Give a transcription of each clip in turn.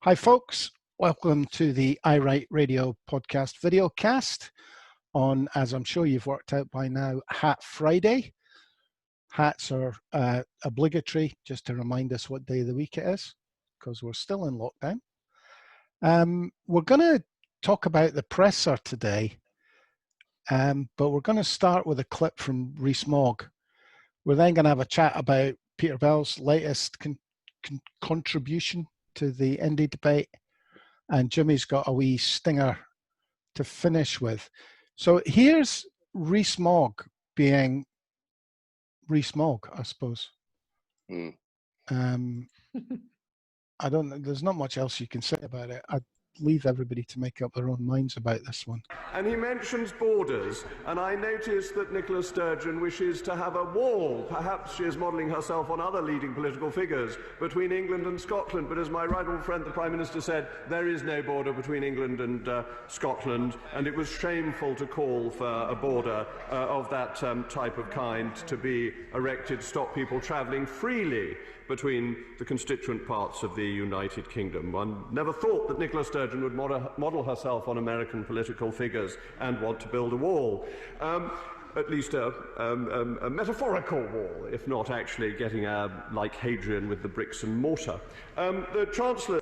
Hi folks, welcome to the iWrite Radio podcast videocast on, as I'm sure you've worked out by now, Hat Friday. Hats are obligatory, just to remind us what day of the week it is, because we're still in lockdown. We're going to talk about the presser today, but we're going to start with a clip from Rees-Mogg. We're then going to have a chat about Peter Bell's latest contribution to the Indie debate, and Jimmy's got a wee stinger to finish with. So here's Rees-Mogg being Rees-Mogg, I suppose. I don't. There's not much else you can say about it. I'd leave everybody to make up their own minds about this one. And he mentions borders, and I notice that Nicola Sturgeon wishes to have a wall. Perhaps she is modelling herself on other leading political figures between England and Scotland, but as my right honourable friend the Prime Minister said, there is no border between England and Scotland, and it was shameful to call for a border of that type of kind to be erected to stop people travelling freely between the constituent parts of the United Kingdom. One never thought that Nicola Sturgeon would model herself on American political figures and want to build a wall. At least a metaphorical wall, if not actually getting like Hadrian with the bricks and mortar. The Chancellor...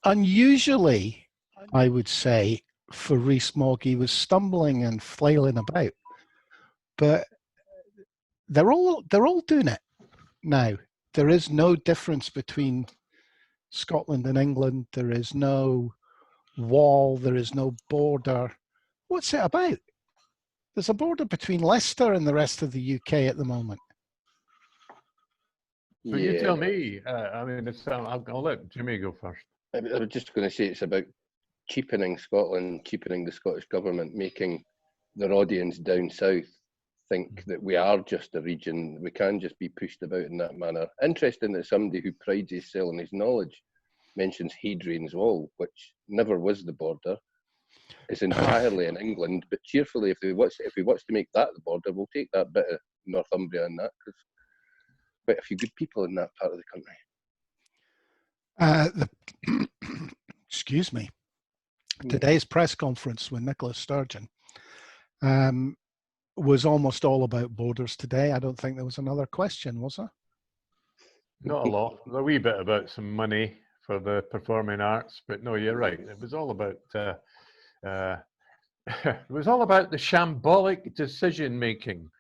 Unusually, I would say, for Rees-Mogg, he was stumbling and flailing about, but they're all doing it now. There is no difference between Scotland and England. There is no wall. There is no border. What's it about? There's a border between Leicester and the rest of the UK at the moment. So you tell me. I mean, I'll let Jimmy go first. I was just going to say it's about cheapening Scotland, cheapening the Scottish government, making their audience down south think that we are just a region. We can just be pushed about in that manner. Interesting that somebody who prides himself on his knowledge mentions Hadrian's Wall, which never was the border. It's entirely in England, but cheerfully, if he wants to make that the border, we'll take that bit of Northumbria and that, because quite a few good people in that part of the country. Excuse me. Today's press conference with Nicola Sturgeon was almost all about borders today. I don't think there was another question, was there? Not a lot. A wee bit about some money for the performing arts, but no, you're right. It was all about it was all about the shambolic decision making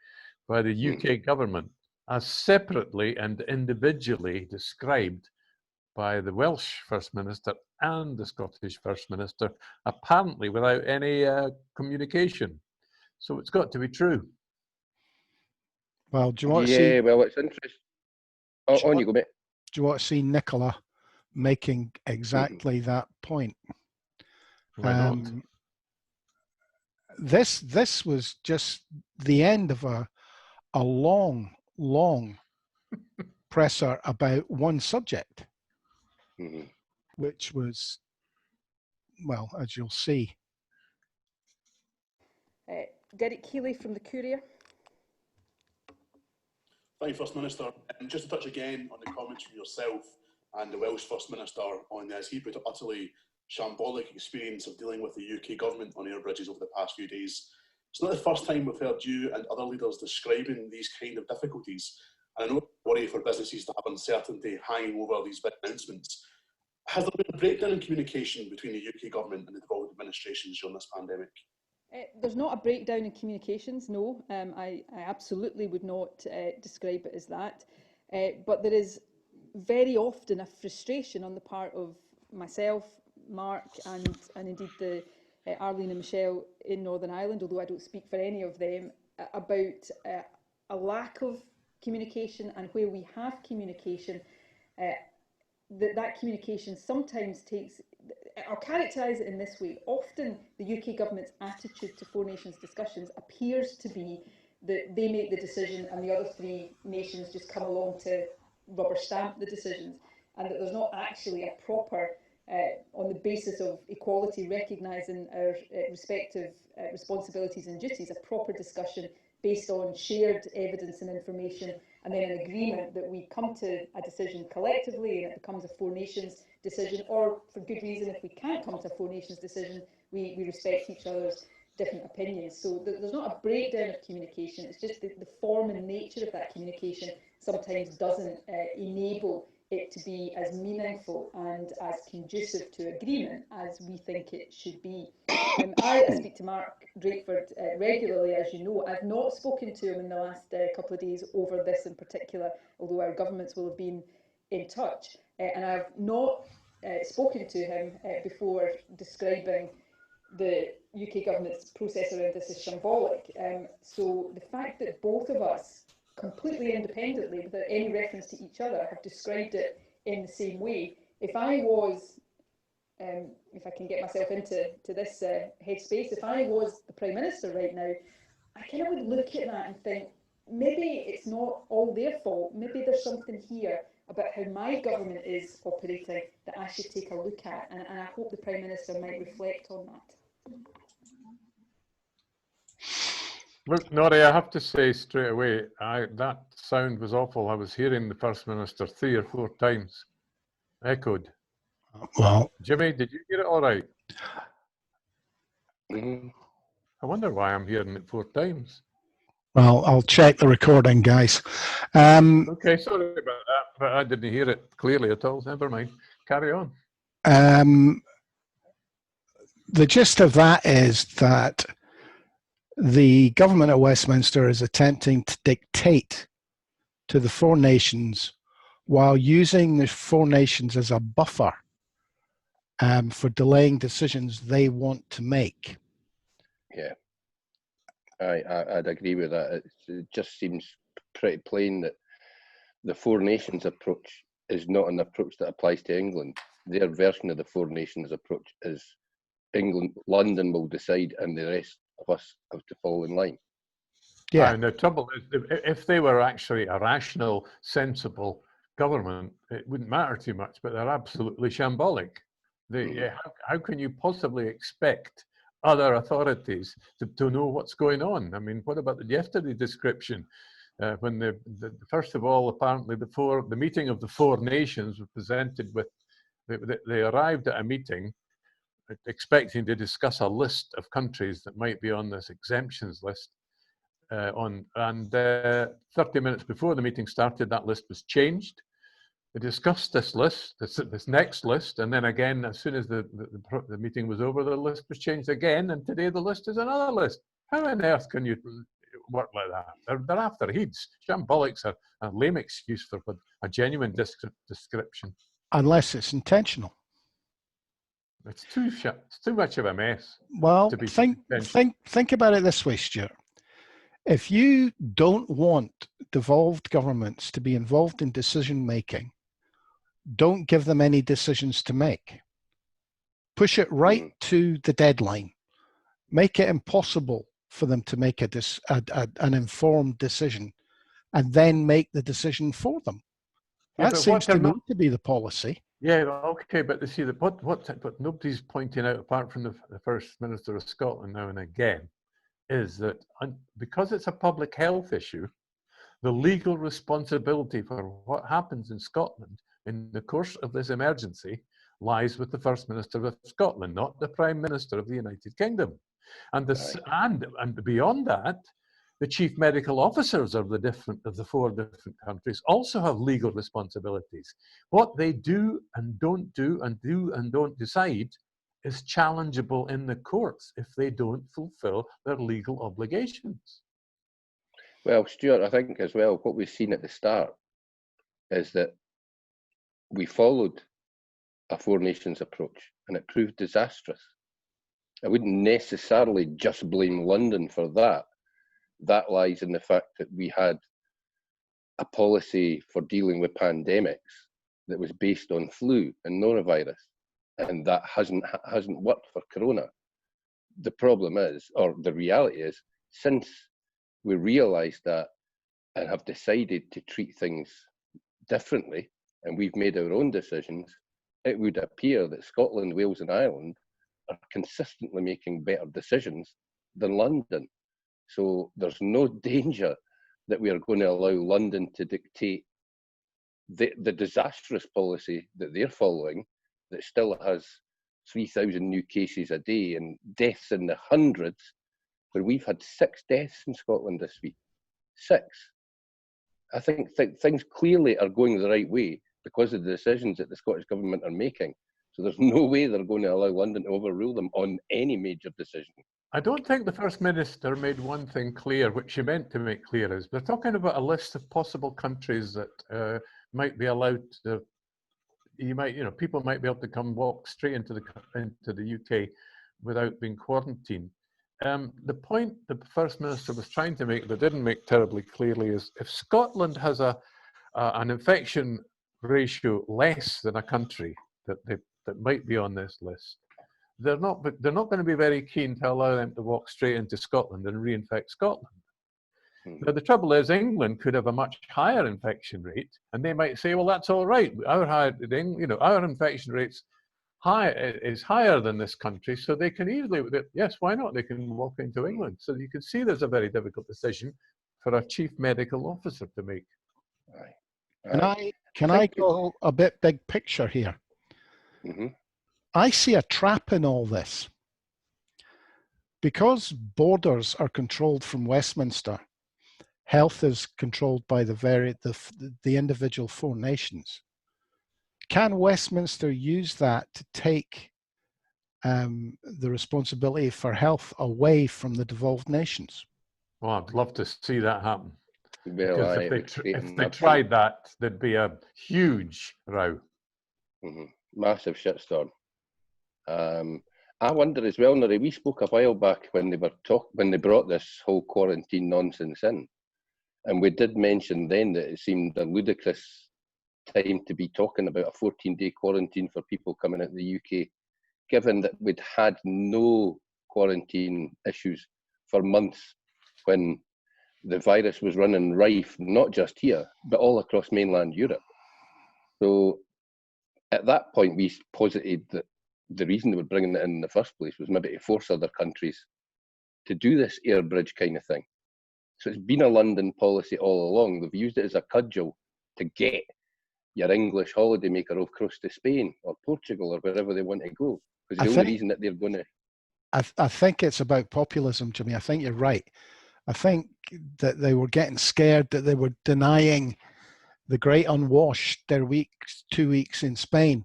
by the UK government, as separately and individually described by the Welsh First Minister and the Scottish First Minister, apparently without any communication. So it's got to be true. Well, do you want to see? Yeah, well, it's interesting. On you go, mate. Do you want to see Nicola making exactly that point? Why not? This was just the end of a long presser about one subject, which was, well, as you'll see. Derek Keeley from the Courier. Thank you, First Minister. Just to touch again on the comments from yourself and the Welsh First Minister on this, he put an utterly shambolic experience of dealing with the UK government on air bridges over the past few days. It's not the first time we've heard you and other leaders describing these kind of difficulties. And I know it's a worry for businesses to have uncertainty hanging over these big announcements. Has there been a breakdown in communication between the UK government and the devolved administrations during this pandemic? There's not a breakdown in communications, no. I absolutely would not describe it as that. But there is very often a frustration on the part of myself, Mark, and indeed the Arlene and Michelle in Northern Ireland, although I don't speak for any of them, about a lack of communication, and where we have communication, that communication sometimes takes... I'll characterise it in this way. Often the UK government's attitude to Four Nations discussions appears to be that they make the decision and the other three nations just come along to rubber stamp the decisions, and that there's not actually a proper, on the basis of equality, recognising our respective responsibilities and duties, a proper discussion based on shared evidence and information and then an agreement that we come to a decision collectively and it becomes a four nations decision, or for good reason, if we can't come to a four nations decision, we respect each other's different opinions. So there's not a breakdown of communication, it's just the form and nature of that communication sometimes doesn't enable it to be as meaningful and as conducive to agreement as we think it should be. I speak to Mark Drakeford regularly, as you know. I've not spoken to him in the last couple of days over this in particular, although our governments will have been in touch. And I've not spoken to him before describing the UK government's process around this as shambolic. So the fact that both of us, completely independently, without any reference to each other, have described it in the same way, if I was, if I can get myself into this headspace, if I was the Prime Minister right now, I kind of would look at that and think, maybe it's not all their fault, maybe there's something here about how my government is operating that I should take a look at, and I hope the Prime Minister might reflect on that. Look, Norrie, I have to say straight away, that sound was awful. I was hearing the First Minister 3 or 4 times, echoed. Well, Jimmy, did you hear it all right? Mm-hmm. I wonder why I'm hearing it 4 times. well, I'll check the recording, guys. Okay, sorry about that, but I didn't hear it clearly at all. Never mind. Carry on. The gist of that is that the government of Westminster is attempting to dictate to the four nations while using the four nations as a buffer for delaying decisions they want to make. Yeah, I'd agree with that. It just seems pretty plain that the four nations approach is not an approach that applies to England. Their version of the four nations approach is London will decide and the rest of us have to fall in line. Yeah. And the trouble is, if they were actually a rational, sensible government, it wouldn't matter too much, but they're absolutely shambolic. How can you possibly expect other authorities to know what's going on? I mean, what about yesterday's description? When first of all, apparently the meeting of the four nations was presented with, they arrived at a meeting expecting to discuss a list of countries that might be on this exemptions list. 30 minutes before the meeting started, that list was changed. They discussed this list, this next list, and then again, as soon as the meeting was over, the list was changed again, and today the list is another list. How on earth can you work like that? They're after heads. Shambolic's a lame excuse for a genuine description. Unless it's intentional. It's too much of a mess. Well, think about it this way, Stewart. If you don't want devolved governments to be involved in decision making, don't give them any decisions to make. Push it right to the deadline. Make it impossible for them to make an informed decision, and then make the decision for them. Yeah, that seems to me to be the policy. Yeah, okay, but you see, what nobody's pointing out, apart from the First Minister of Scotland now and again, is that because it's a public health issue, the legal responsibility for what happens in Scotland in the course of this emergency lies with the First Minister of Scotland, not the Prime Minister of the United Kingdom. And beyond that, the chief medical officers of the four different countries also have legal responsibilities. What they do and don't do and don't decide is challengeable in the courts if they don't fulfill their legal obligations. Well, Stewart, I think as well, what we've seen at the start is that we followed a four nations approach and it proved disastrous. I wouldn't necessarily just blame London for that. That lies in the fact that we had a policy for dealing with pandemics that was based on flu and norovirus, and that hasn't worked for corona. The problem is, or the reality is, since we realised that and have decided to treat things differently, and we've made our own decisions, it would appear that Scotland, Wales and Ireland are consistently making better decisions than London. So there's no danger that we are going to allow London to dictate the disastrous policy that they're following, that still has 3,000 new cases a day and deaths in the hundreds, where we've had 6 deaths in Scotland this week. 6. I think things clearly are going the right way because of the decisions that the Scottish Government are making. So there's no way they're going to allow London to overrule them on any major decision. I don't think the First Minister made one thing clear, which she meant to make clear, is they're talking about a list of possible countries that might be allowed to, people might be able to walk straight into the UK without being quarantined. The point the First Minister was trying to make, but didn't make terribly clearly, is if Scotland has an infection ratio less than a country that might be on this list, they're not going to be very keen to allow them to walk straight into Scotland and reinfect Scotland. Now, the trouble is, England could have a much higher infection rate, and they might say, well, that's all right. Our infection rate's is higher than this country, so they can easily, yes, why not? They can walk into England. So you can see there's a very difficult decision for a chief medical officer to make. Can I go a bit big picture here? Mm-hmm. I see a trap in all this. Because borders are controlled from Westminster, health is controlled by the individual 4 nations. Can Westminster use that to take the responsibility for health away from the devolved nations? Well, I'd love to see that happen. Well, because if they tried that, there'd be a huge row. Mm-hmm. Massive shitstorm. I wonder as well, Norrie, we spoke a while back when they brought this whole quarantine nonsense in, and we did mention then that it seemed a ludicrous time to be talking about a 14-day quarantine for people coming out of the UK, given that we'd had no quarantine issues for months when the virus was running rife, not just here, but all across mainland Europe. So at that point, we posited that the reason they were bringing it in the first place was maybe to force other countries to do this air bridge kind of thing. So it's been a London policy all along. They've used it as a cudgel to get your English holidaymaker across to Spain or Portugal or wherever they want to go. Because the only reason that they're going to... I think it's about populism, Jimmy. I think you're right. I think that they were getting scared that they were denying the great unwashed their 2 weeks in Spain,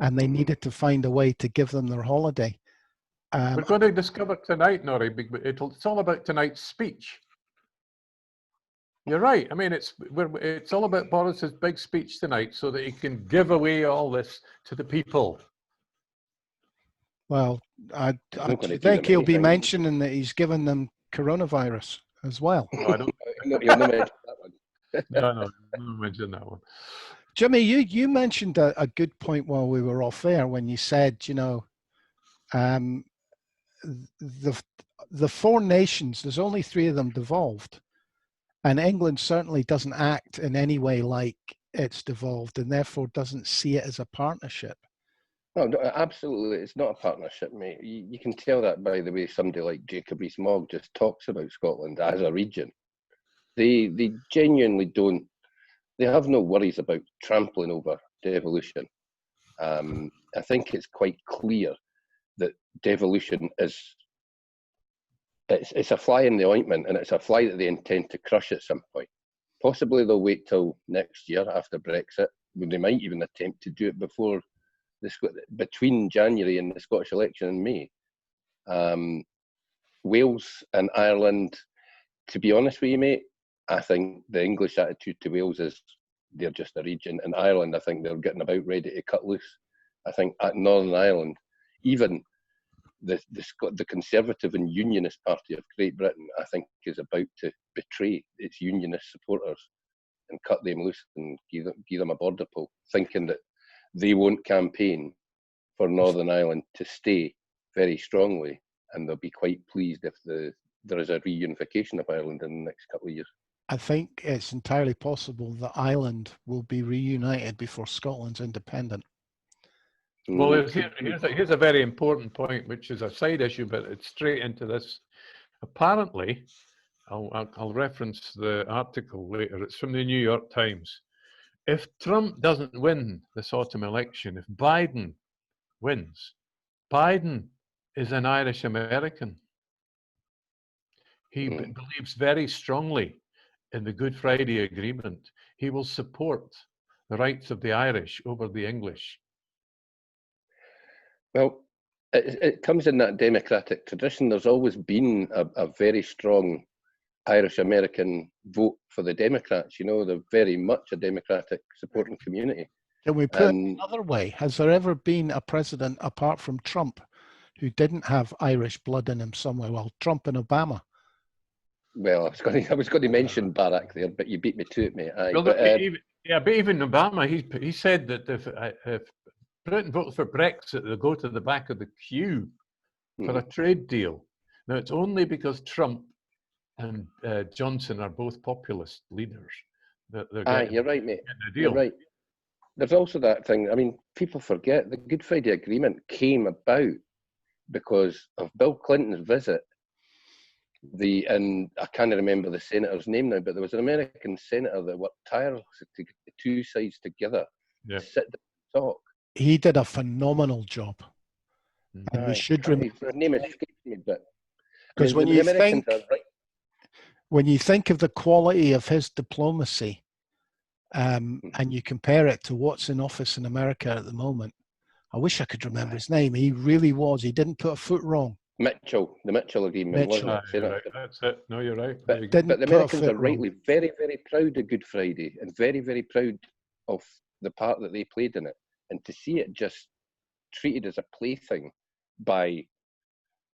and they needed to find a way to give them their holiday. We're going to discover tonight, Norrie, it's all about tonight's speech. You're right. I mean, it's all about Boris's big speech tonight so that he can give away all this to the people. Well, I think he'll be mentioning that he's given them coronavirus as well. No, I don't. You'll not mention that one. No, don't mention that one. Jimmy, you mentioned a good point while we were off air when you said, the 4 nations, there's only 3 of them devolved. And England certainly doesn't act in any way like it's devolved and therefore doesn't see it as a partnership. No, absolutely. It's not a partnership, mate. You can tell that by the way somebody like Jacob Rees-Mogg just talks about Scotland as a region. They genuinely don't. They have no worries about trampling over devolution. I think it's quite clear that devolution is it's a fly in the ointment, and it's a fly that they intend to crush at some point. Possibly they'll wait till next year after Brexit, when they might even attempt to do it before between January and the Scottish election in May. Wales and Ireland, to be honest with you, mate, I think the English attitude to Wales is they're just a region. And Ireland, I think they're getting about ready to cut loose. I think at Northern Ireland, even the Conservative and Unionist Party of Great Britain, I think, is about to betray its Unionist supporters and cut them loose and give them a border poll, thinking that they won't campaign for Northern Ireland to stay very strongly, and they'll be quite pleased if there is a reunification of Ireland in the next couple of years. I think it's entirely possible that Ireland will be reunited before Scotland's independent. Well, here's a very important point, which is a side issue, but it's straight into this. Apparently, I'll reference the article later. It's from the New York Times. If Trump doesn't win this autumn election, if Biden wins, Biden is an Irish American. He believes very strongly in the Good Friday Agreement. He will support the rights of the Irish over the English. Well, it comes in that democratic tradition. There's always been a very strong Irish American vote for the Democrats. You know, they're very much a democratic supporting community. Can we put it another way? Has there ever been a president apart from Trump who didn't have Irish blood in him somewhere? Well, Trump and Obama. Well, I was going to mention Barack there, but you beat me to it, mate. Aye, Well, but, but even Obama, he said that if Britain votes for Brexit, they'll go to the back of the queue for a trade deal. Now, it's only because Trump and Johnson are both populist leaders that they're getting, you're right, mate. getting a deal. You're right. There's also that thing. I mean, people forget the Good Friday Agreement came about because of Bill Clinton's visit. And I can't remember the senator's name now, but there was an American senator that worked tirelessly to get the two sides together to sit down and talk. He did a phenomenal job. And we should remember his name escapes me, but because when you think of the quality of his diplomacy, and you compare it to what's in office in America at the moment, I wish I could remember his name. He really was. He didn't put a foot wrong. The Mitchell Agreement, wasn't it? Right. That's it. No, you're right. But the Americans are rightly very, very proud of Good Friday and very, very proud of the part that they played in it. And to see it just treated as a plaything by,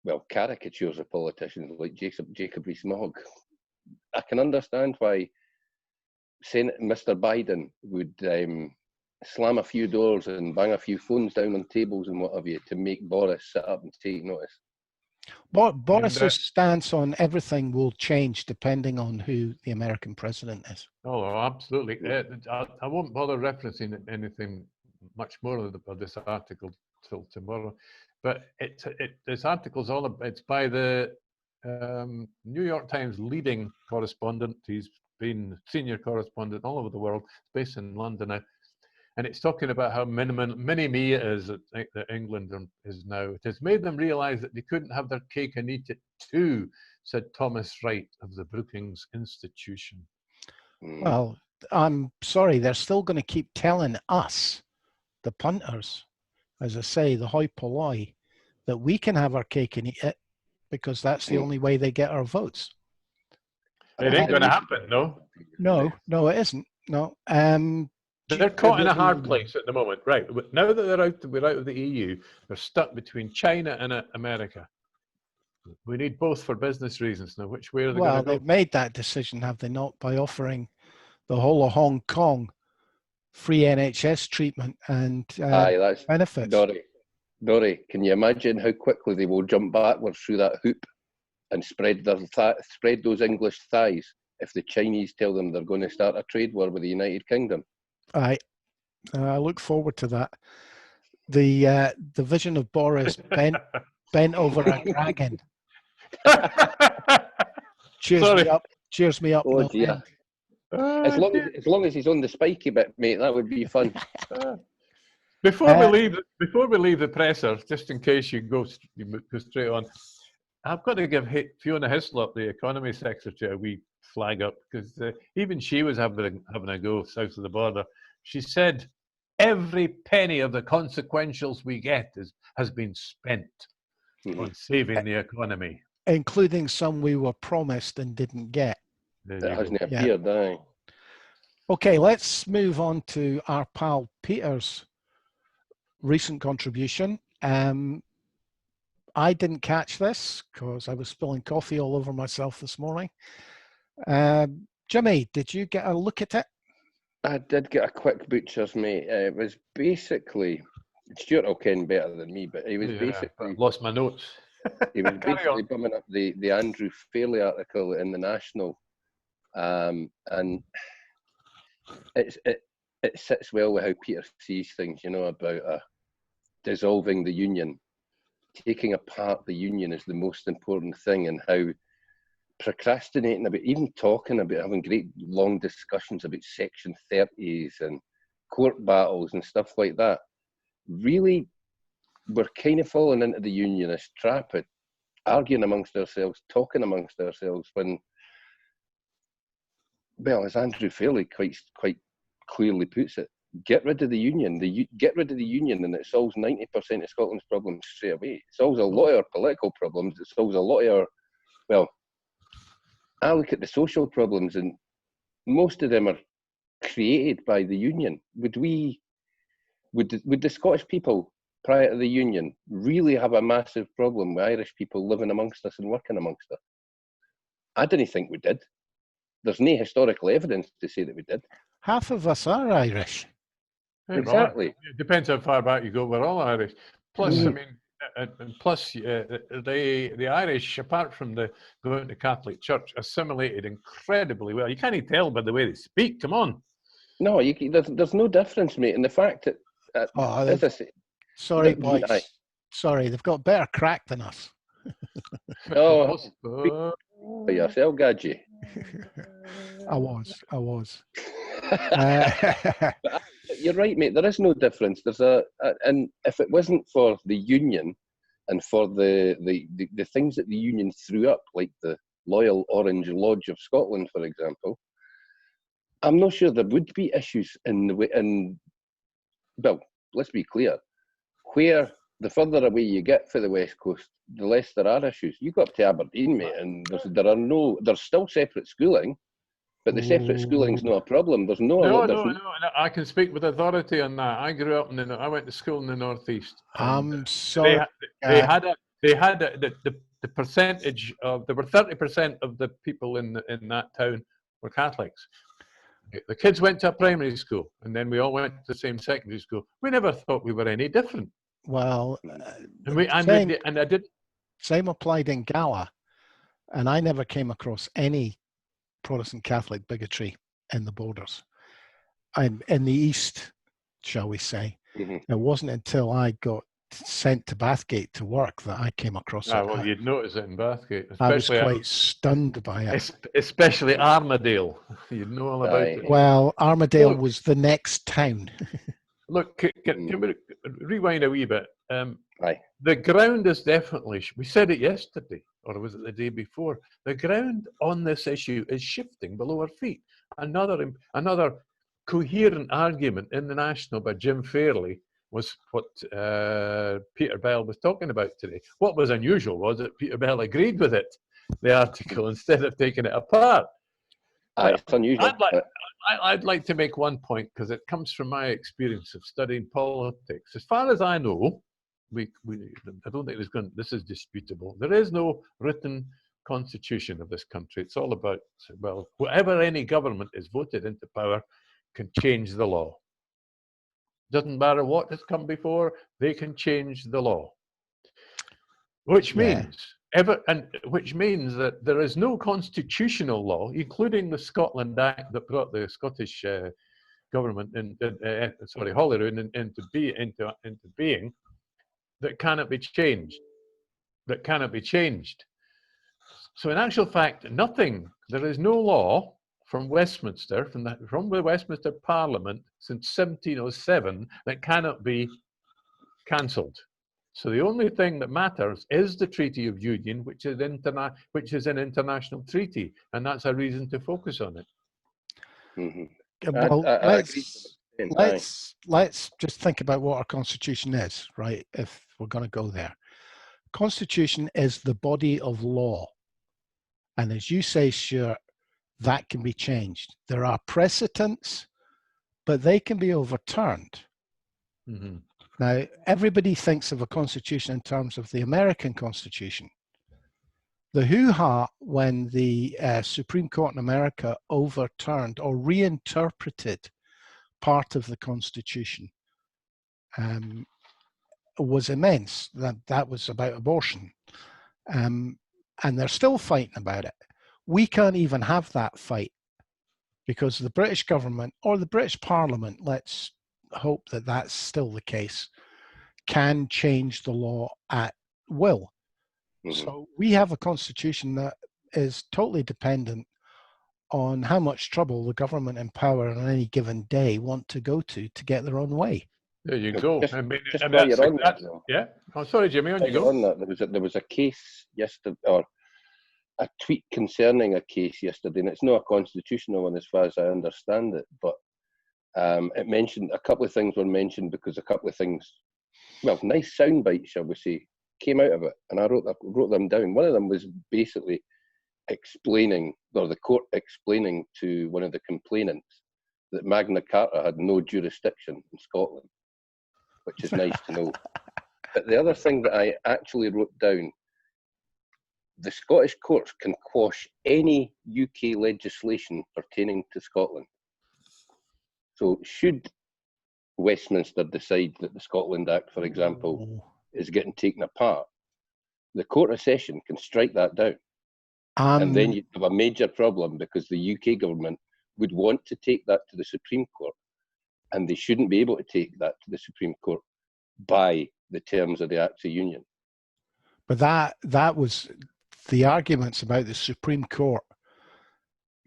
well, caricatures of politicians like Jacob Rees-Mogg, I can understand why Mr. Biden would slam a few doors and bang a few phones down on tables and what have you to make Boris sit up and take notice. Boris's stance on everything will change depending on who the American president is. Oh, absolutely. I won't bother referencing anything much more of this article till tomorrow, but this article's it's by the New York Times leading correspondent. He's been senior correspondent all over the world. It's based in London now. And it's talking about how mini-me it is that England is now. It has made them realise that they couldn't have their cake and eat it too, said Thomas Wright of the Brookings Institution. Well, I'm sorry, they're still going to keep telling us, the punters, as I say, the hoi polloi, that we can have our cake and eat it because that's the only way they get our votes. It ain't going to happen, no? No, it isn't. No. They're caught in a hard place at the moment, right? Now that we're out of the EU, they're stuck between China and America. We need both for business reasons. Now, which way are they going to go? Well, they've made that decision, have they not, by offering the whole of Hong Kong free NHS treatment and that's benefits. Norrie, can you imagine how quickly they will jump backwards through that hoop and spread those English thighs if the Chinese tell them they're going to start a trade war with the United Kingdom? I look forward to that. The vision of Boris bent over a dragon. Cheers me up. Oh dear. As long as he's on the spiky bit, mate, that would be fun. Before we leave the presser, just in case you go straight on, I've got to give Fiona Hislop, the economy secretary, a wee flag up because even she was having a go south of the border. She said every penny of the consequentials we get has been spent on saving the economy, including some we were promised and didn't get. That hasn't appeared, aye. Okay, let's move on to our pal Peter's recent contribution. I didn't catch this because I was spilling coffee all over myself this morning. Jimmy, did you get a look at it? I did get a quick butcher's, mate. It was basically, Stewart will ken better than me, but he was basically... lost my notes. He was basically bumming up the Andrew Fairley article in the National. And it sits well with how Peter sees things, you know, about dissolving the union. Taking apart the union is the most important thing, and how procrastinating about even talking about having great long discussions about Section 30s and court battles and stuff like that. Really, we're kind of falling into the unionist trap of arguing amongst ourselves, talking amongst ourselves, when, well, as Andrew Fairley quite clearly puts it, get rid of the union. Get rid of the union and it solves 90% of Scotland's problems straight away. It solves a lot of our political problems. It solves a lot of our, well, I look at the social problems and most of them are created by the union. Would the Scottish people prior to the union really have a massive problem with Irish people living amongst us and working amongst us? I didn't think we did. There's no historical evidence to say that we did. Half of us are Irish. Exactly. It depends how far back you go. We're all Irish. Plus, I mean, plus the Irish, apart from the going to Catholic Church, assimilated incredibly well. You can't even tell by the way they speak. Come on. No, there's no difference, mate. And the fact that, as I say, sorry, boys. Sorry, they've got better crack than us. Oh, for yourself, Gadgie. I was. You're right, mate. There is no difference. And if it wasn't for the union and for the things that the union threw up, like the Loyal Orange Lodge of Scotland, for example, I'm not sure there would be issues well, let's be clear. Where the further away you get for the West Coast, the less there are issues. You go up to Aberdeen, mate, and there's still separate schooling, but the separate schooling's not a problem. There's no. I can speak with authority on that. I grew up I went to school in the Northeast. I'm sorry. They had the percentage of, there were 30% of the people in that town were Catholics. The kids went to a primary school, and then we all went to the same secondary school. We never thought we were any different. Well, same applied in Gala, and I never came across any Protestant Catholic bigotry in the borders. I'm in the East, shall we say. Mm-hmm. It wasn't until I got sent to Bathgate to work that I came across it. Well, you'd notice it in Bathgate. I was quite stunned by it. Especially Armadale. You'd know all about it. Well, Armadale was the next town. Look, can we rewind a wee bit? The ground is definitely, we said it yesterday, or was it the day before? The ground on this issue is shifting below our feet. Another coherent argument in the National by Jim Fairley was what Peter Bell was talking about today. What was unusual was that Peter Bell agreed with it, the article, instead of taking it apart. It's unusual. I'd like to make one point, because it comes from my experience of studying politics. As far as I know, I don't think this is disputable. There is no written constitution of this country. It's all about, well, whatever any government is voted into power can change the law. Doesn't matter what has come before, they can change the law. Which means that there is no constitutional law, including the Scotland Act that brought the Scottish government Holyrood into being, that cannot be changed. So in actual fact, nothing. There is no law from Westminster, from the Westminster Parliament since 1707 that cannot be cancelled. So the only thing that matters is the Treaty of Union, which is an international treaty, and that's a reason to focus on it. Mm-hmm. Well, let's just think about what our Constitution is, right? If we're going to go there, Constitution is the body of law, and as you say, Stewart, that can be changed. There are precedents, but they can be overturned. Mm-hmm. Now, everybody thinks of a constitution in terms of the American Constitution. The hoo-ha when the Supreme Court in America overturned or reinterpreted part of the Constitution was immense. That was about abortion. And they're still fighting about it. We can't even have that fight because the British government or the British Parliament, let's hope that that's still the case, can change the law at will. Mm-hmm. So we have a constitution that is totally dependent on how much trouble the government in power on any given day want to go to get their own way. There you go. Just, I mean, just and while that's, you're on that, that's though, yeah. Oh, sorry, Jimmy, on while you you're go. on that, there was a case yesterday, or a tweet concerning a case yesterday, and it's not a constitutional one as far as I understand it, but it mentioned, a couple of things were mentioned because a couple of things, well, nice sound bites, shall we say, came out of it, and I wrote them down. One of them was basically explaining, or the court explaining to one of the complainants that Magna Carta had no jurisdiction in Scotland, which is nice to know. But the other thing that I actually wrote down, the Scottish courts can quash any UK legislation pertaining to Scotland. So should Westminster decide that the Scotland Act, for example, is getting taken apart, the Court of Session can strike that down. And then you have a major problem because the UK government would want to take that to the Supreme Court, and they shouldn't be able to take that to the Supreme Court by the terms of the Acts of Union. But that was the arguments about the Supreme Court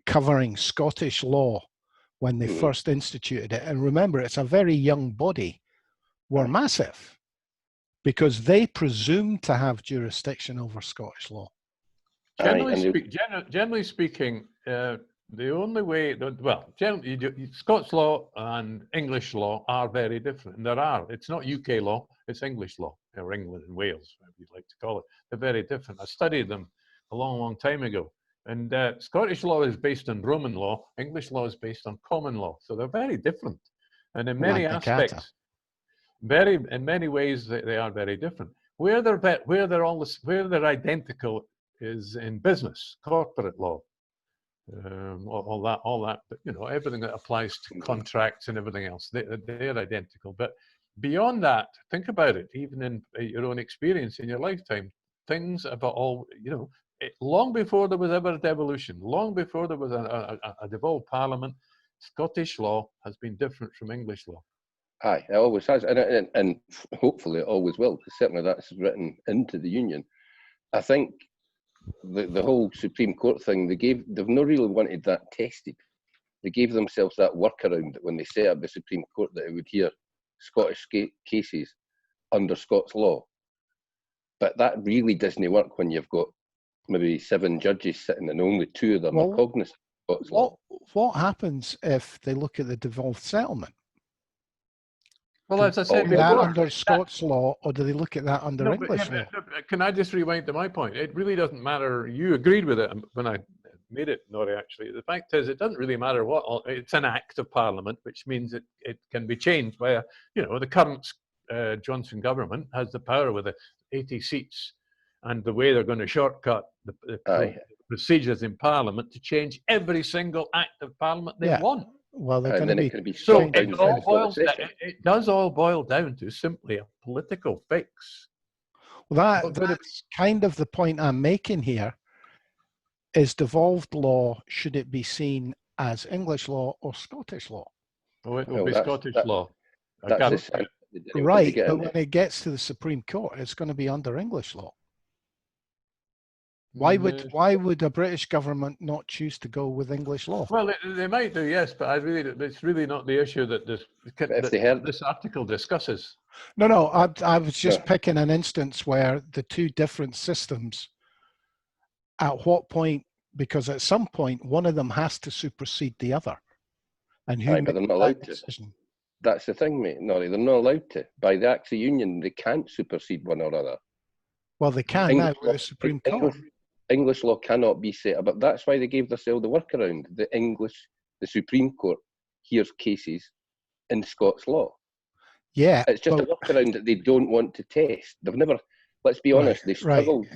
covering Scottish law when they first instituted it. And remember, it's a very young body, were massive because they presumed to have jurisdiction over Scottish law. Generally speaking, the only way, well, generally, Scots law and English law are very different. And it's not UK law, it's English law, or England and Wales, whatever you'd like to call it. They're very different. I studied them a long, long time ago. And Scottish law is based on Roman law, English law is based on common law. So they're very different. And in many aspects, in many ways, they are very different. Where they're identical is in business, corporate law, all that, but, you know, everything that applies to contracts and everything else, they're identical. But beyond that, think about it, even in your own experience in your lifetime, things about all, you know, long before there was ever a devolution, long before there was a devolved parliament, Scottish law has been different from English law. Aye, it always has, and hopefully it always will, because certainly that's written into the Union. I think the whole Supreme Court thing, they've not really wanted that tested. They gave themselves that workaround that when they set up the Supreme Court, that it would hear Scottish cases under Scots law. But that really doesn't work when you've got maybe 7 judges sitting and only 2 of them are cognizant of Scots law. What happens if they look at the devolved settlement? Well, as I said before, that under Scots law, or do they look at that under English law? Can I just rewind to my point? It really doesn't matter. You agreed with it when I made it, Norrie, actually. The fact is, it doesn't really matter what. It's an act of Parliament, which means it can be changed by the current Johnson government has the power with the 80 seats and the way they're going to shortcut the procedures in Parliament to change every single act of Parliament they want. Well, they're going to be so it does all boil down to simply a political fix. Well, that's kind of the point I'm making here. Is devolved law, should it be seen as English law or Scottish law? Oh, it will be Scottish law. Right, but when it gets to the Supreme Court, it's going to be under English law. Why would a British government not choose to go with English law? Well, they might do, yes, but it's really not the issue that this article discusses. No, I was just picking an instance where the 2 different systems, at what point, because at some point one of them has to supersede the other. And who but they're not allowed to. That's the thing, mate, Norrie, they're not allowed to. By the Acts of Union, they can't supersede one or other. Well, they can now with the Supreme Court. English law cannot be set up, but that's why they gave themselves the workaround. The Supreme Court hears cases in Scots law. Yeah. It's just a workaround that they don't want to test. They've never, let's be honest, they struggled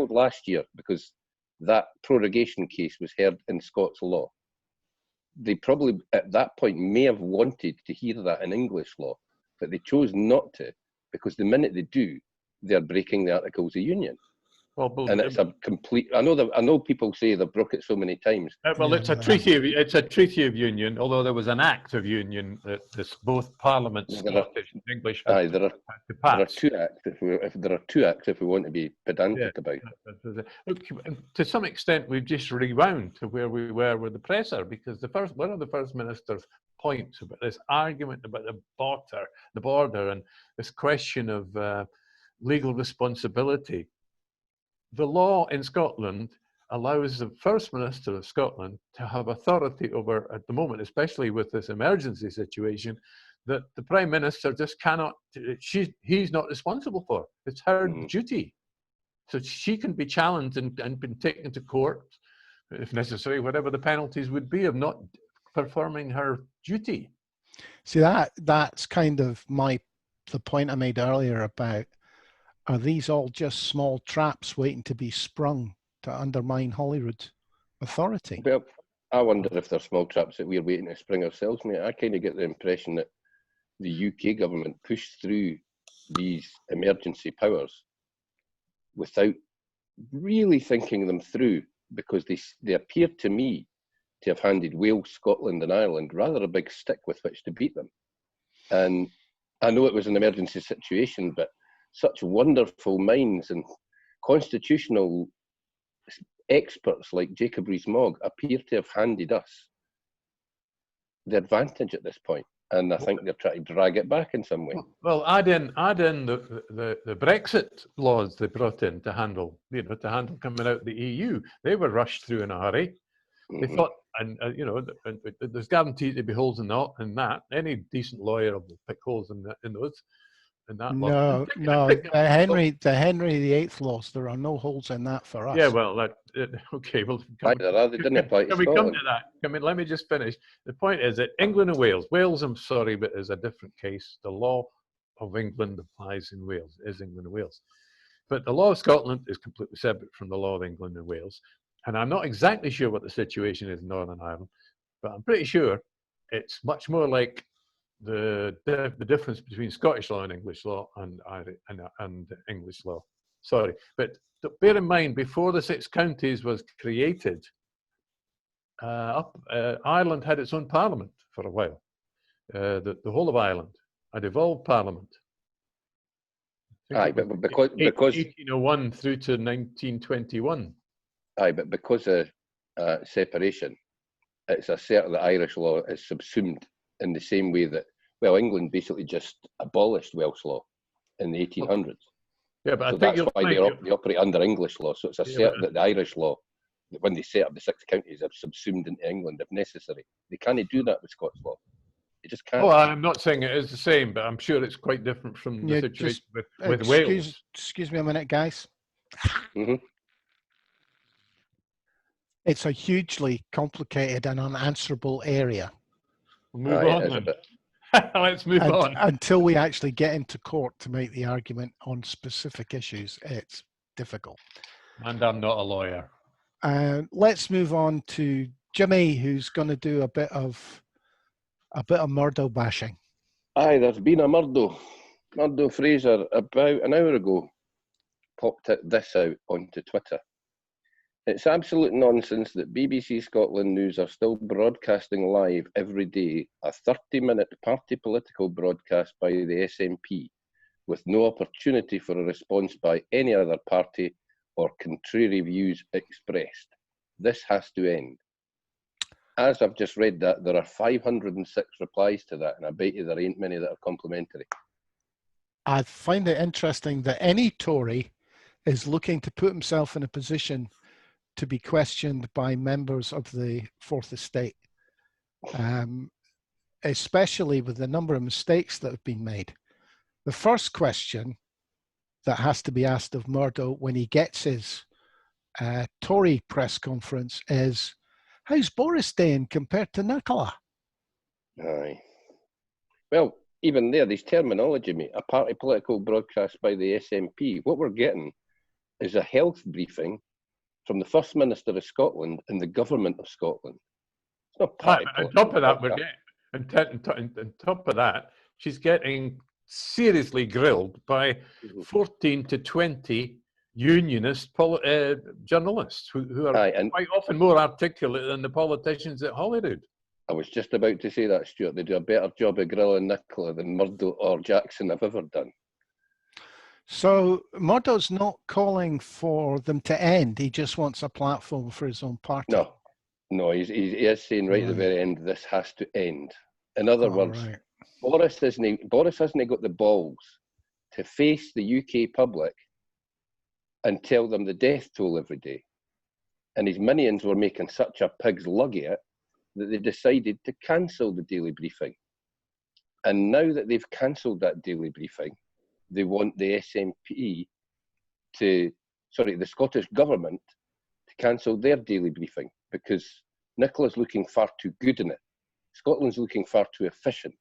last year because that prorogation case was heard in Scots law. They probably, at that point, may have wanted to hear that in English law, but they chose not to, because the minute they do, they're breaking the Articles of Union. Well, and it's a complete. I know people say they've broke it so many times. well, Yeah, it's a treaty. It's a treaty of union. Although there was an act of union that both Parliaments, There are, Scottish and English, aye, had to there are pass. two acts. If there are two acts, if we want to be pedantic about it. Look, to some extent, we've just rewound to where we were with the presser, because one of the First Minister's points about this argument about the border, and this question of legal responsibility. The law in Scotland allows the First Minister of Scotland to have authority over, at the moment, especially with this emergency situation, that the Prime Minister just cannot, he's not responsible for. It's her duty. So she can be challenged and been taken to court, if necessary, whatever the penalties would be of not performing her duty. See, that's kind of the point I made earlier about, are these all just small traps waiting to be sprung to undermine Holyrood's authority? Well, I wonder if they're small traps that we're waiting to spring ourselves, mate. I kind of get the impression that the UK government pushed through these emergency powers without really thinking them through, because they appear to me to have handed Wales, Scotland and Ireland rather a big stick with which to beat them. And I know it was an emergency situation, but such wonderful minds and constitutional experts like Jacob Rees-Mogg appear to have handed us the advantage at this point, and I think they're trying to drag it back in some way. Well, add in the Brexit laws they brought in to handle coming out of the EU. They were rushed through in a hurry. They thought, and there's guaranteed to be holes in that. Any decent lawyer will pick holes in those. No, the Henry VIII laws, there are no holes in that for us. Yeah, well, okay. Well, they didn't apply to can we come Scotland. to that? Let me just finish. The point is that England and Wales, I'm sorry, but is a different case. The law of England applies in Wales, is England and Wales. But the law of Scotland is completely separate from the law of England and Wales. And I'm not exactly sure what the situation is in Northern Ireland, but I'm pretty sure it's much more like the difference between Scottish law and English law and English law. Sorry, but bear in mind, before the 6 counties was created, Ireland had its own parliament for a while. The whole of Ireland, a devolved parliament. Aye, but because 1801 through to 1921. Aye, but because of separation, it's asserted that Irish law is subsumed in the same way that, well, England basically just abolished Welsh law in the 1800s. Yeah, but so I think that's why they operate under English law. So it's asserted that the Irish law, when they set up the 6 counties, are subsumed into England if necessary. They can't do that with Scots law. They just can't. Oh, I'm not saying it is the same, but I'm sure it's quite different from the situation with Wales. Excuse me a minute, guys. It's a hugely complicated and unanswerable area. Move on. Let's move on. Until we actually get into court to make the argument on specific issues, it's difficult. And I'm not a lawyer. Let's move on to Jimmy, who's going to do a bit of MURDO bashing. Aye, there's been a MURDO. MURDO Fraser about an hour ago popped this out onto Twitter. It's absolute nonsense that BBC Scotland News are still broadcasting live every day a 30-minute party political broadcast by the SNP with no opportunity for a response by any other party or contrary views expressed. This has to end. As I've just read that, there are 506 replies to that, and I bet you there ain't many that are complimentary. I find it interesting that any Tory is looking to put himself in a position to be questioned by members of the Fourth Estate, especially with the number of mistakes that have been made. The first question that has to be asked of MURDO when he gets his Tory press conference is, how's Boris doing compared to Nicola? Aye. Well, even there's terminology, mate. A party political broadcast by the SNP. What we're getting is a health briefing from the First Minister of Scotland and the Government of Scotland. It's not party on top of that, on top of that, she's getting seriously grilled by 14 to 20 unionist journalists who are and quite often more articulate than the politicians at Holyrood. I was just about to say that, Stuart. They do a better job of grilling Nicola than MURDO or Jackson have ever done. So MURDO's not calling for them to end. He just wants a platform for his own party. No, he is saying right at the very end, this has to end. In other words, Boris hasn't got the balls to face the UK public and tell them the death toll every day. And his minions were making such a pig's lug at it that they decided to cancel the daily briefing. And now that they've cancelled that daily briefing, they want the the Scottish Government to cancel their daily briefing because Nicola's looking far too good in it. Scotland's looking far too efficient.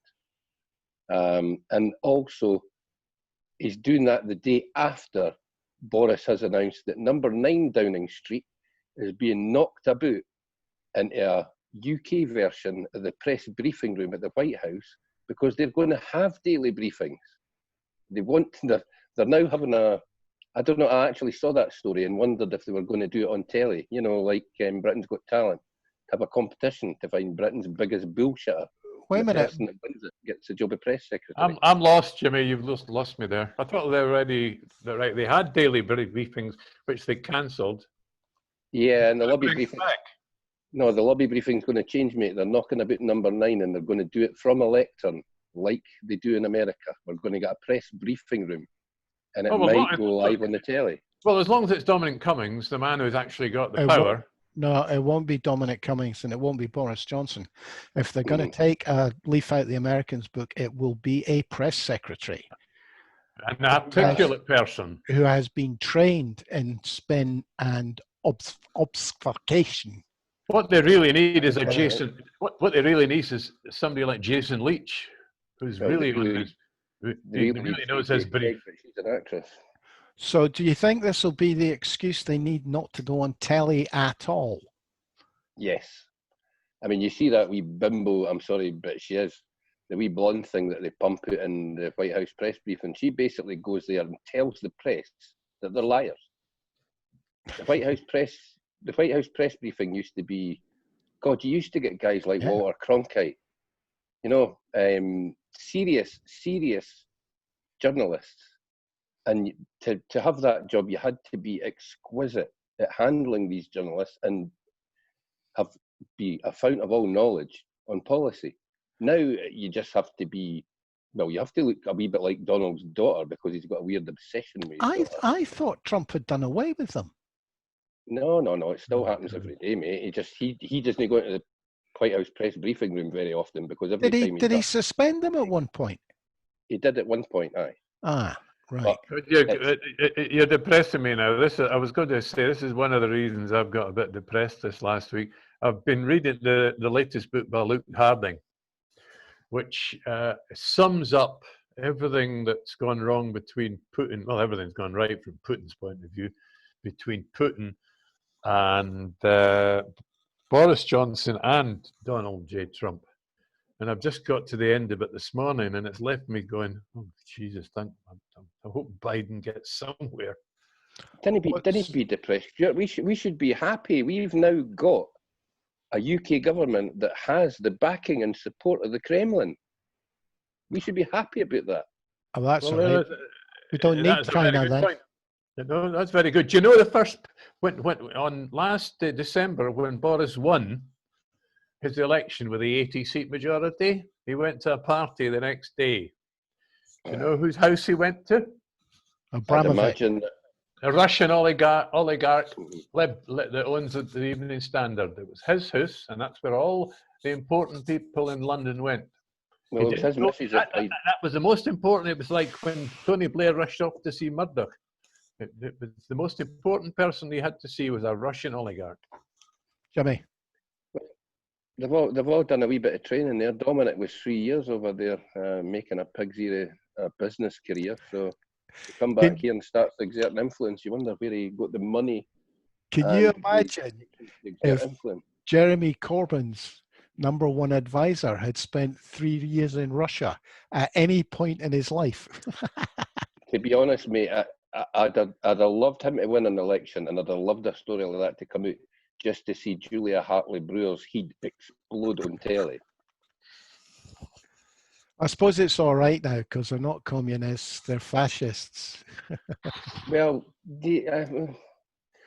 And also, he's doing that the day after Boris has announced that number 9 Downing Street is being knocked about into a UK version of the press briefing room at the White House because they're going to have daily briefings. They're now having I don't know, I actually saw that story and wondered if they were going to do it on telly, you know, like Britain's Got Talent, have a competition to find Britain's biggest bullshitter. Wait a minute. The person that wins it gets the job of press secretary. I'm lost, Jimmy. You've lost me there. I thought they had daily briefings, which they cancelled. Yeah, and the lobby briefing. No, the lobby briefing's going to change, mate. They're knocking about number 9 and they're going to do it from a lectern like they do in America. We're going to get a press briefing room and it might go live on the telly. Well, as long as it's Dominic Cummings, the man who's actually got the power. No, it won't be Dominic Cummings and it won't be Boris Johnson. If they're going to take a leaf out the Americans book, it will be a press secretary. An articulate person. Who has been trained in spin and obfuscation. What they really need is what they really need is somebody like Jason Leach, who's really knows his brief. She's an actress. So do you think this will be the excuse they need not to go on telly at all? Yes. I mean, you see that wee bimbo, I'm sorry, but she is, the wee blonde thing that they pump out in the White House press briefing. She basically goes there and tells the press that they're liars. The White House press briefing used to be, God, you used to get guys like Walter Cronkite, you know, serious journalists. And to have that job, you had to be exquisite at handling these journalists and be a fount of all knowledge on policy. Now you just have to be, well, you have to look a wee bit like Donald's daughter because he's got a weird obsession with his daughter. I thought Trump had done away with them. No, it still happens every day, mate. He doesn't go into the White House press briefing room very often because every time did he suspend them at one point? He did at one point, aye. Ah, right. You're depressing me now. I was going to say this is one of the reasons I've got a bit depressed this last week. I've been reading the latest book by Luke Harding, which sums up everything that's gone wrong between Putin. Well, everything's gone right from Putin's point of view between Putin and Boris Johnson and Donald J. Trump. And I've just got to the end of it this morning, and it's left me going, oh, Jesus, I hope Biden gets somewhere. Didn't he be depressed? We should be happy. We've now got a UK government that has the backing and support of the Kremlin. We should be happy about that. Oh, that's all right. We don't need China then. No, that's very good. Do you know the first, when on last December, when Boris won his election with the 80-seat majority, he went to a party the next day. Do you know whose house he went to? I'd imagine a Russian oligarch that owns the Evening Standard. It was his house, and that's where all the important people in London went. Well, it was his message. That was the most important. It was like when Tony Blair rushed off to see Murdoch. It was the most important person he had to see was a Russian oligarch. Jimmy. They've all done a wee bit of training there. Dominic was 3 years over there making a pig's ear business career. So to come back here and start exerting influence, you wonder where he got the money. Can you imagine if Jeremy Corbyn's #1 advisor had spent 3 years in Russia at any point in his life? To be honest, mate, I'd have loved him to win an election, and I'd have loved a story like that to come out just to see Julia Hartley-Brewer's head explode on telly. I suppose it's all right now because they're not communists; they're fascists. Well,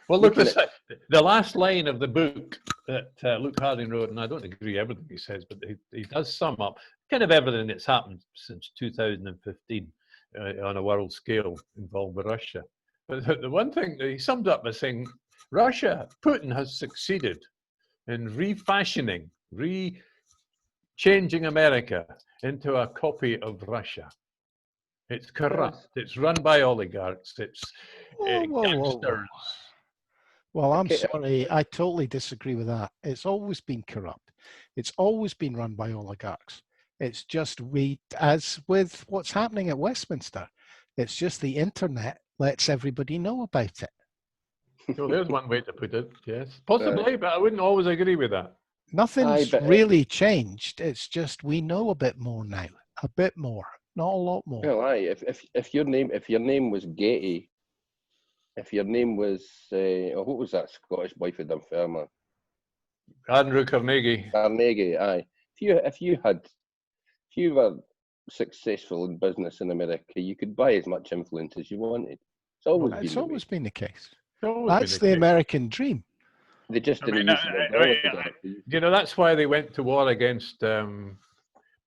Well, look, looking at- the last line of the book that Luke Harding wrote, and I don't agree with everything he says, but he does sum up kind of everything that's happened since 2015 on a world scale involved with Russia. But the one thing that he summed up by saying, Putin has succeeded in refashioning, changing America into a copy of Russia. It's corrupt. It's run by oligarchs. It's gangsters. Well, I'm Okay. sorry. I totally disagree with that. It's always been corrupt. It's always been run by oligarchs. It's just as with what's happening at Westminster, it's just the internet lets everybody know about it. So there's one way to put it, yes. Possibly, but I wouldn't always agree with that. Nothing's really changed. It's just we know a bit more now. A bit more. Not a lot more. Well, aye. If your name was Getty, if your name was what was that Scottish boy for Dunfermline? Andrew Carnegie. Carnegie, aye. If you were successful in business in America, you could buy as much influence as you wanted. It's always been the case. Always That's been the American dream. They just didn't use it. You know, that's why they went to war against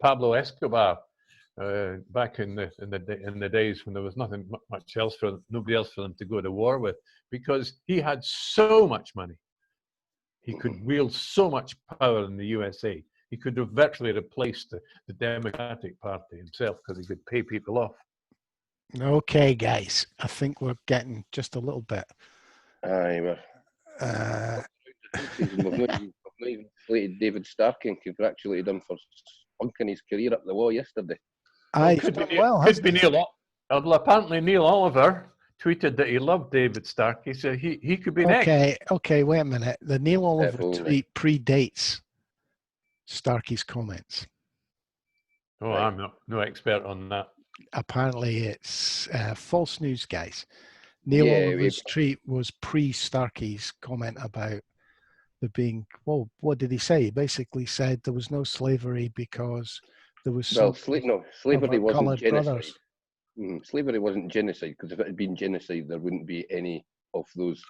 Pablo Escobar back in the days when there was nobody else for them to go to war with, because he had so much money. He could wield so much power in the USA. He could have virtually replaced the Democratic Party himself because he could pay people off. Okay, guys, I think we're getting just a little bit. Aye, we've not even slated David Starkey and congratulated him for spunking his career up the wall yesterday. Could be Neil. Well, apparently Neil Oliver tweeted that he loved David Starkey, so he could be next. Okay, wait a minute. The Neil Oliver tweet predates Starkey's comments. Oh, right. I'm no expert on that. Apparently it's false news, guys. Neil Oliver's tweet was pre-Starkey's comment about there being, well, what did he say? He basically said there was no slavery because there was slavery wasn't genocide. Slavery wasn't genocide, because if it had been genocide, there wouldn't be any of those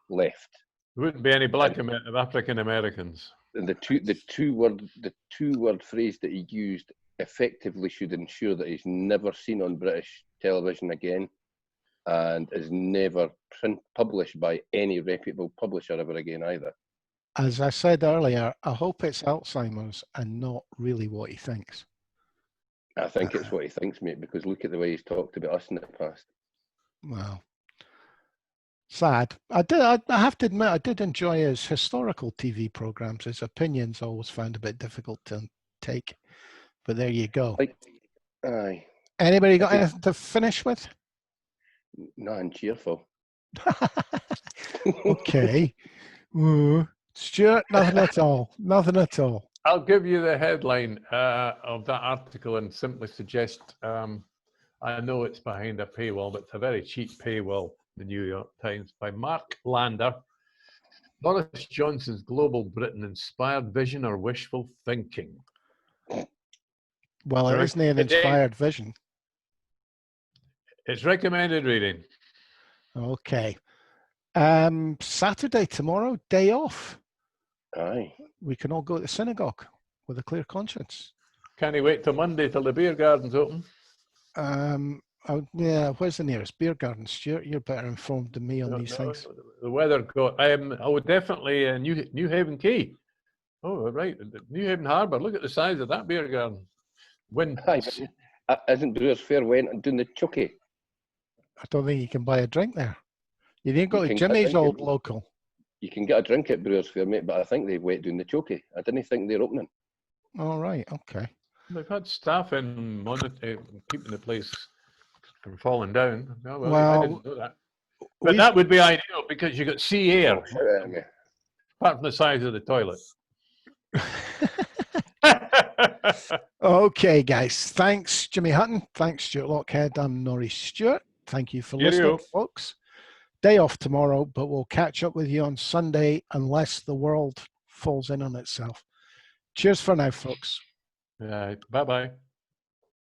left. There wouldn't be any black African Americans. And the two word phrase that he used effectively should ensure that he's never seen on British television again, and is never published by any reputable publisher ever again either. As I said earlier, I hope it's Alzheimer's and not really what he thinks. I think it's what he thinks, mate, because look at the way he's talked about us in the past. Well, sad. I have to admit, I did enjoy his historical TV programs. His opinions always found a bit difficult to take, but there you go. Aye. Anybody got anything to finish with? No, I'm cheerful. Okay. Stuart, nothing at all. Nothing at all. I'll give you the headline of that article and simply suggest, I know it's behind a paywall, but it's a very cheap paywall, the New York Times, by Mark Lander. Boris Johnson's Global Britain inspired vision or wishful thinking? Well, it isn't an inspired vision. It's recommended reading. Okay. Saturday, tomorrow, day off. Aye. We can all go to the synagogue with a clear conscience. Can't you wait till Monday till the beer garden's open? Yeah, where's the nearest beer garden, Stuart? You're better informed than me on these things. The weather got. I would definitely New Haven Quay. Oh, right, New Haven Harbour. Look at the size of that beer garden. Isn't Brewers Fair went and doing the chucky? I don't think you can buy a drink there. You didn't go to Jimmy's old local. You can get a drink at Brewers Fair, mate, but I think they went doing the chucky. I didn't think they're opening. All right, okay. They've had staff in keeping the place from falling down. Oh, well, I didn't know that. But that would be ideal because you got sea air, apart from the size of the toilet. Okay, guys. Thanks, Jimmy Hutton. Thanks, Stuart Lockhead. I'm Norrie Stewart. Thank you for Cheerio. listening, folks. Day off tomorrow, but we'll catch up with you on Sunday unless the world falls in on itself. Cheers for now, folks. Bye-bye.